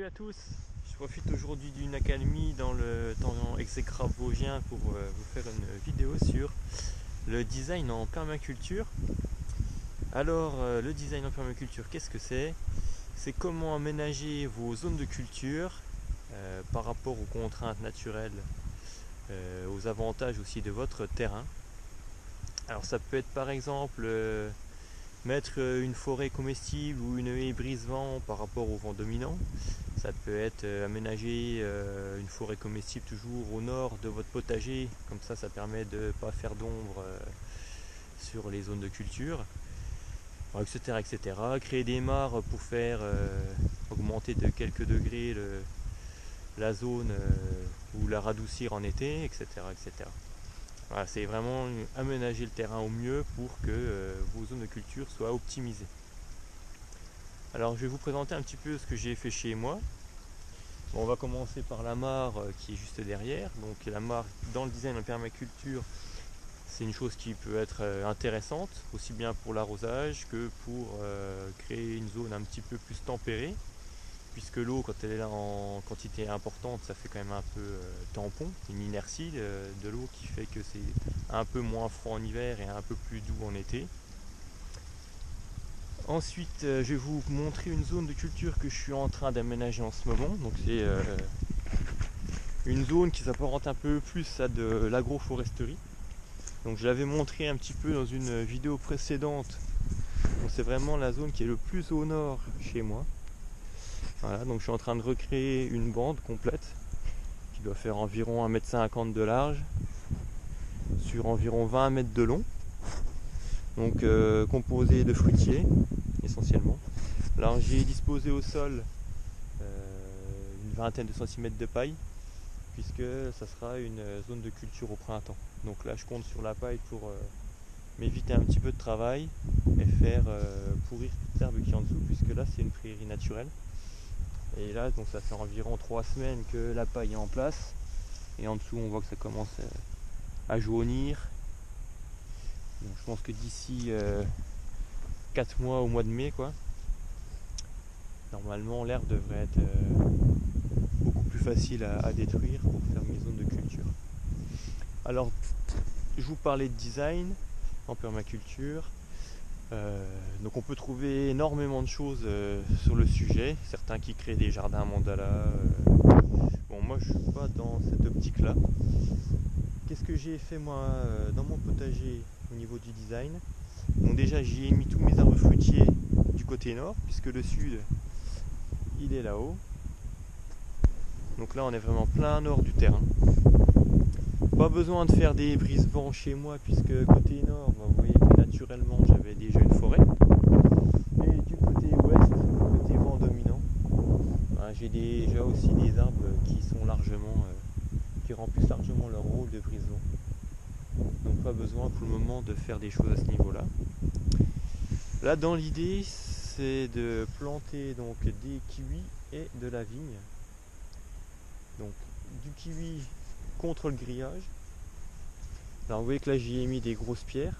Salut à tous, je profite aujourd'hui d'une accalmie dans le temps exécrable vosgien pour vous faire une vidéo sur le design en permaculture. Alors le design en permaculture, qu'est-ce que c'est? C'est comment aménager vos zones de culture par rapport aux contraintes naturelles, aux avantages aussi de votre terrain. Alors ça peut être par exemple mettre une forêt comestible ou une haie brise-vent par rapport au vent dominant. Ça peut être aménager une forêt comestible toujours au nord de votre potager, comme ça permet de ne pas faire d'ombre sur les zones de culture, etc., etc. Créer des mares pour faire augmenter de quelques degrés la zone ou la radoucir en été, etc., etc. Voilà, c'est vraiment aménager le terrain au mieux pour que vos zones de culture soient optimisées. Alors je vais vous présenter un petit peu ce que j'ai fait chez moi. Bon, on va commencer par la mare qui est juste derrière. Donc la mare dans le design en permaculture, c'est une chose qui peut être intéressante, aussi bien pour l'arrosage que pour créer une zone un petit peu plus tempérée, puisque l'eau, quand elle est là en quantité importante, ça fait quand même un peu tampon, une inertie de l'eau qui fait que c'est un peu moins froid en hiver et un peu plus doux en été. Ensuite, je vais vous montrer une zone de culture que je suis en train d'aménager en ce moment. Donc c'est une zone qui s'apparente un peu plus à de l'agroforesterie. Donc je l'avais montré un petit peu dans une vidéo précédente. Donc c'est vraiment la zone qui est le plus au nord chez moi. Voilà, donc je suis en train de recréer une bande complète qui doit faire environ 1,50 m de large sur environ 20 mètres de long. Donc composée de fruitiers essentiellement. Alors j'ai disposé au sol une vingtaine de centimètres de paille, puisque ça sera une zone de culture au printemps. Donc là je compte sur la paille pour m'éviter un petit peu de travail et faire pourrir toute l'herbe qui est en dessous, puisque là c'est une prairie naturelle. Et là donc ça fait environ 3 semaines que la paille est en place, et en dessous on voit que ça commence à jaunir. Donc je pense que d'ici 4 mois au mois de mai normalement l'herbe devrait être beaucoup plus facile à détruire pour faire mes zones de culture. Alors je vous parlais de design en permaculture. Donc on peut trouver énormément de choses sur le sujet, certains qui créent des jardins mandala. Bon, moi je suis pas dans cette optique là. Qu'est-ce que j'ai fait moi dans mon potager au niveau du design? Donc déjà j'y ai mis tous mes arbres fruitiers du côté nord, puisque le sud il est là-haut. Donc là on est vraiment plein nord du terrain. Pas besoin de faire des brise-vent chez moi, puisque côté nord, vous voyez que naturellement j'avais déjà une forêt. Et du côté ouest, côté vent dominant, j'ai déjà aussi des arbres qui sont largement, qui remplissent largement leur rôle de brise-vent. Donc pas besoin pour le moment de faire des choses à ce niveau-là. Là dans l'idée, c'est de planter donc des kiwis et de la vigne. Donc du kiwi contre le grillage. Alors vous voyez que là j'y ai mis des grosses pierres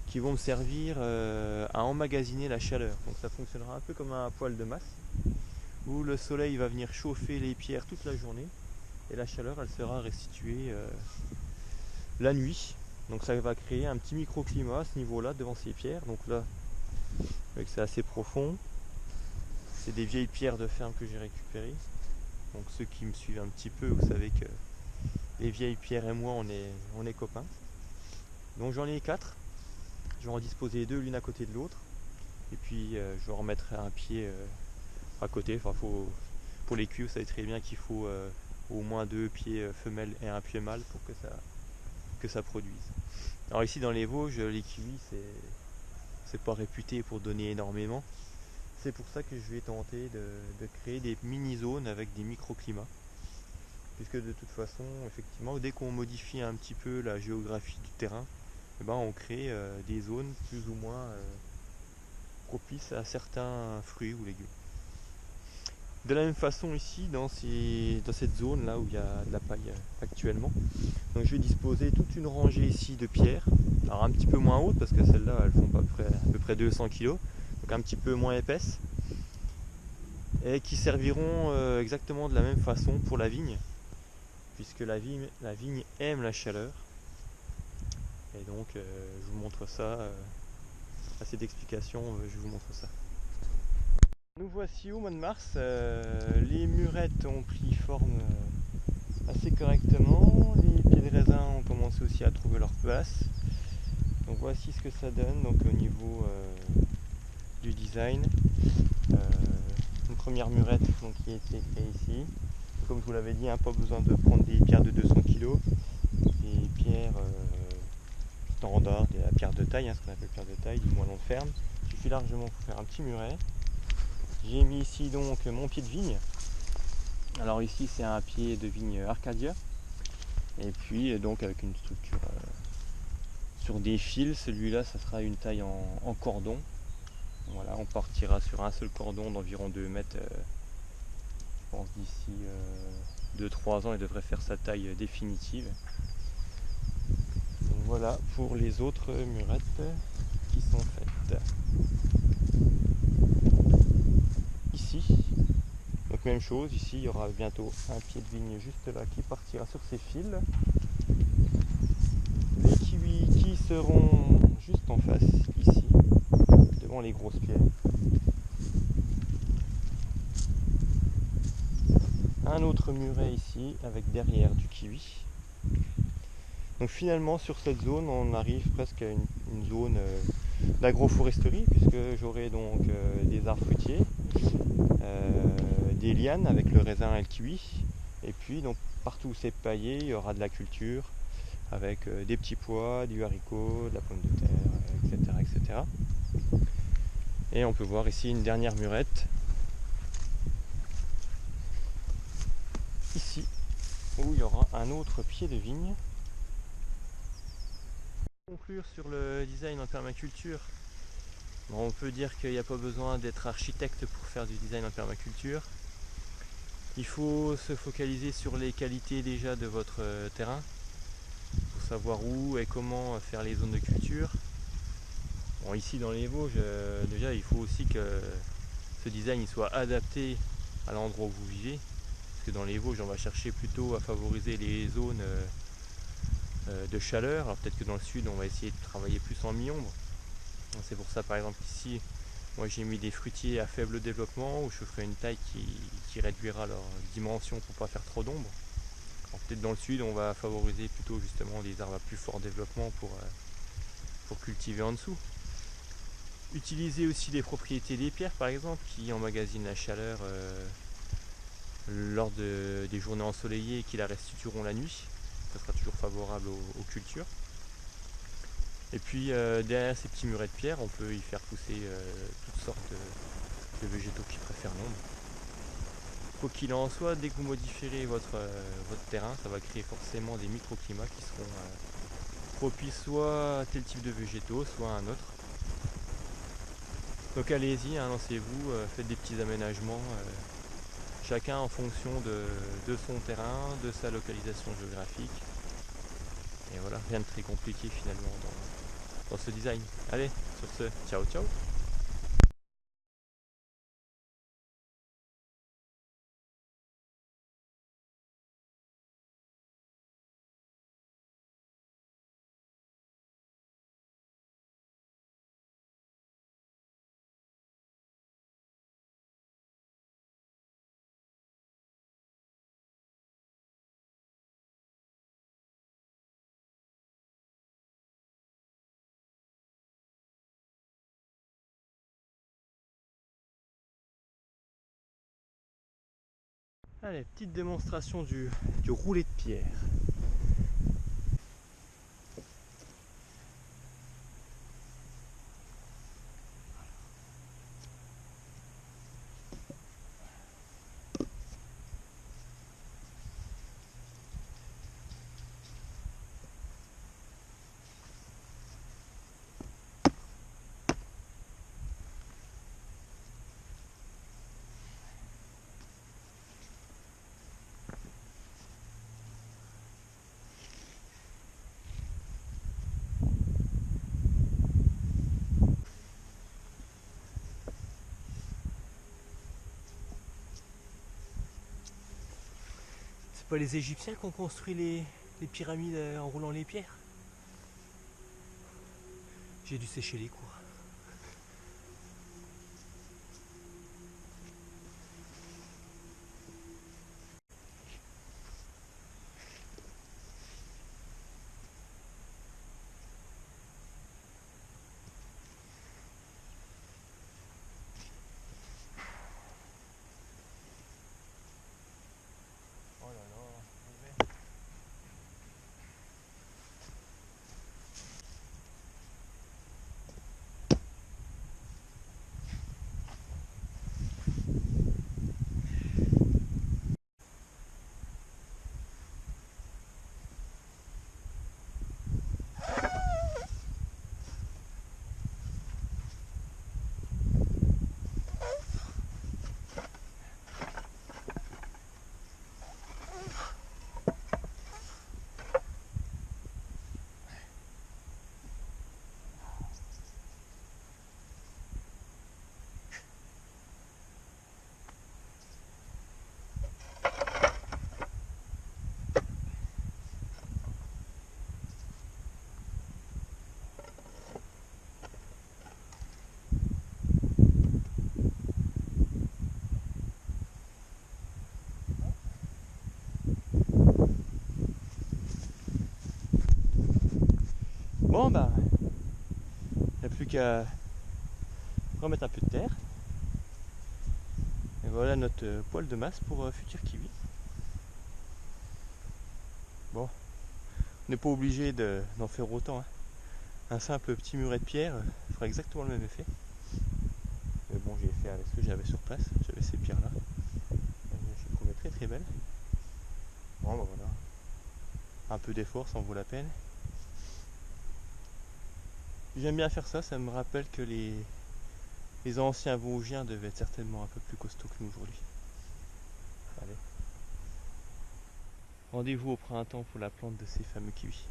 qui vont me servir à emmagasiner la chaleur. Donc ça fonctionnera un peu comme un poêle de masse où le soleil va venir chauffer les pierres toute la journée et la chaleur elle sera restituée la nuit. Donc ça va créer un petit microclimat à ce niveau là devant ces pierres. Donc là c'est assez profond, c'est des vieilles pierres de ferme que j'ai récupérées. Donc ceux qui me suivent un petit peu, vous savez que les vieilles pierres et moi on est copains. Donc j'en ai 4, je vais en disposer 2 l'une à côté de l'autre, et puis je vais en remettre un pied à côté. Enfin, pour les cuves, vous savez très bien qu'il faut au moins 2 pieds femelles et un pied mâle pour que ça produise. Alors ici dans les Vosges, les kiwis c'est pas réputé pour donner énormément. C'est pour ça que je vais tenter de créer des mini-zones avec des microclimats. Puisque de toute façon, effectivement, dès qu'on modifie un petit peu la géographie du terrain, on crée des zones plus ou moins propices à certains fruits ou légumes. De la même façon ici, dans cette zone là où il y a de la paille actuellement, donc je vais disposer toute une rangée ici de pierres, alors un petit peu moins hautes parce que celles-là elles font à peu près 200 kg, donc un petit peu moins épaisses. et qui serviront exactement de la même façon pour la vigne, puisque la vigne aime la chaleur. Et donc je vous montre ça, à cette explication, je vous montre ça. Nous voici au mois de mars, les murettes ont pris forme assez correctement, les pieds de raisin ont commencé aussi à trouver leur place. Donc voici ce que ça donne donc, au niveau du design. Une première murette donc, qui a été créée ici. Comme je vous l'avais dit, hein, pas besoin de prendre des pierres de 200 kg, des pierres standards, des pierres de taille, hein, ce qu'on appelle pierre de taille, du moins long ferme. Il suffit largement pour faire un petit muret. J'ai mis ici donc mon pied de vigne. Alors ici c'est un pied de vigne Arcadia. Et puis donc avec une structure sur des fils, celui-là ça sera une taille en cordon. Voilà, on partira sur un seul cordon d'environ 2 mètres. Je pense d'ici 2-3 ans il devrait faire sa taille définitive. Donc voilà pour les autres murettes qui sont faites. Ici, donc même chose, ici il y aura bientôt un pied de vigne juste là qui partira sur ces fils. Les kiwis qui seront juste en face, ici, devant les grosses pierres. Un autre muret ici avec derrière du kiwi. Donc finalement sur cette zone on arrive presque à une zone d'agroforesterie, puisque j'aurai donc des arbres fruitiers, des lianes avec le raisin et le kiwi, et puis donc partout où c'est paillé il y aura de la culture avec des petits pois, du haricot, de la pomme de terre, etc. Et on peut voir ici une dernière murette ici où il y aura un autre pied de vigne. Pour conclure sur le design en permaculture, on peut dire qu'il n'y a pas besoin d'être architecte pour faire du design en permaculture. Il faut se focaliser sur les qualités déjà de votre terrain pour savoir où et comment faire les zones de culture. Bon, ici dans les Vosges, déjà il faut aussi que ce design il soit adapté à l'endroit où vous vivez. Parce que dans les Vosges on va chercher plutôt à favoriser les zones de chaleur. Alors peut-être que dans le sud on va essayer de travailler plus en mi-ombre. C'est pour ça par exemple ici moi j'ai mis des fruitiers à faible développement où je ferai une taille qui réduira leur dimension pour pas faire trop d'ombre. Peut-être dans le sud on va favoriser plutôt justement des arbres à plus fort développement pour cultiver en dessous. Utiliser aussi les propriétés des pierres par exemple qui emmagasinent la chaleur lors des journées ensoleillées et qui la restitueront la nuit. Ça sera toujours favorable aux cultures. Et puis derrière ces petits murets de pierre, on peut y faire pousser toutes sortes de végétaux qui préfèrent l'ombre. Quoi qu'il en soit, dès que vous modifierez votre terrain, ça va créer forcément des microclimats qui seront propices soit à tel type de végétaux, soit à un autre. Donc allez-y, hein, lancez-vous, faites des petits aménagements, chacun en fonction de son terrain, de sa localisation géographique. Et voilà, rien de très compliqué finalement dans ce design. Allez, sur ce, ciao ciao. Allez, petite démonstration du roulé de pierre. C'est pas les Égyptiens qui ont construit les pyramides en roulant les pierres? J'ai dû sécher les cours. Oh là là, bon bah, il n'y a plus qu'à remettre un peu de terre. Et voilà notre poêle de masse pour futur kiwi. Bon, on n'est pas obligé d'en faire autant, hein. Un simple petit muret de pierre fera exactement le même effet. Mais bon, j'ai fait avec ce que j'avais sur place, j'avais ces pierres là. Je les trouvais très très belles. Bon bah voilà. Un peu d'effort, ça en vaut la peine. J'aime bien faire ça, ça me rappelle que les anciens Vosgiens devaient être certainement un peu plus costauds que nous aujourd'hui. Allez. Rendez-vous au printemps pour la plante de ces fameux kiwis.